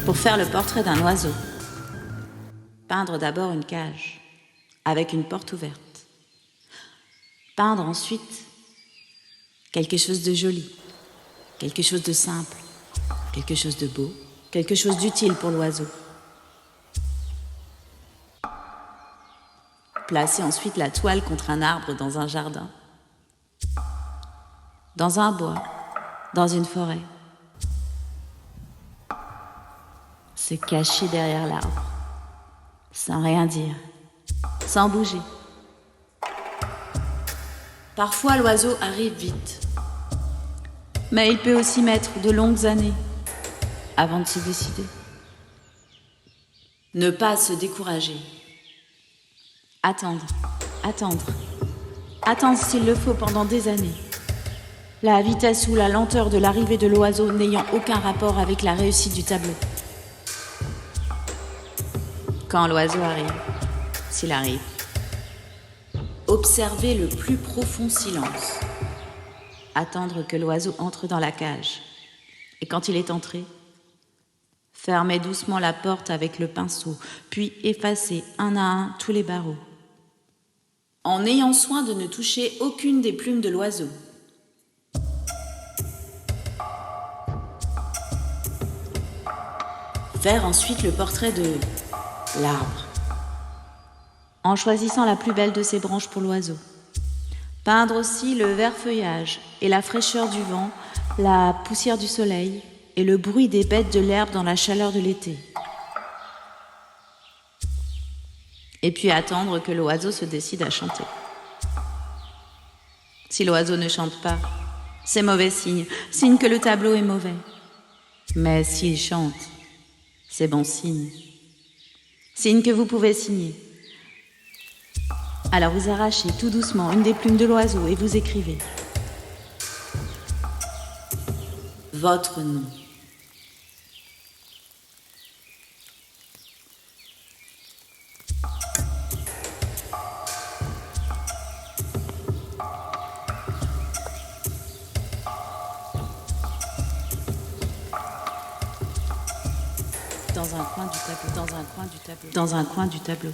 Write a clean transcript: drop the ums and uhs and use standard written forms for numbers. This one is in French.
Pour faire le portrait d'un oiseau, peindre d'abord une cage avec une porte ouverte. Peindre ensuite quelque chose de joli, quelque chose de simple, quelque chose de beau, quelque chose d'utile pour l'oiseau. Placer ensuite la toile contre un arbre dans un jardin, dans un bois, dans une forêt. Se cacher derrière l'arbre, sans rien dire, sans bouger. Parfois l'oiseau arrive vite, mais il peut aussi mettre de longues années avant de se décider. Ne pas se décourager. Attendre, attendre, attendre s'il le faut pendant des années. La vitesse ou la lenteur de l'arrivée de l'oiseau n'ayant aucun rapport avec la réussite du tableau. Quand l'oiseau arrive, s'il arrive, observez le plus profond silence. Attendre que l'oiseau entre dans la cage. Et quand il est entré, fermez doucement la porte avec le pinceau, puis effacez un à un tous les barreaux. En ayant soin de ne toucher aucune des plumes de l'oiseau. Faire ensuite le portrait de l'arbre, en choisissant la plus belle de ses branches pour l'oiseau. Peindre aussi le vert feuillage et la fraîcheur du vent, la poussière du soleil et le bruit des bêtes de l'herbe dans la chaleur de l'été. Et puis attendre que l'oiseau se décide à chanter. Si l'oiseau ne chante pas, c'est mauvais signe, signe que le tableau est mauvais. Mais s'il chante, c'est bon signe. Signe que vous pouvez signer. Alors vous arrachez tout doucement une des plumes de l'oiseau et vous écrivez votre nom. Dans un coin du tableau, dans un coin du tableau, dans un coin du tableau.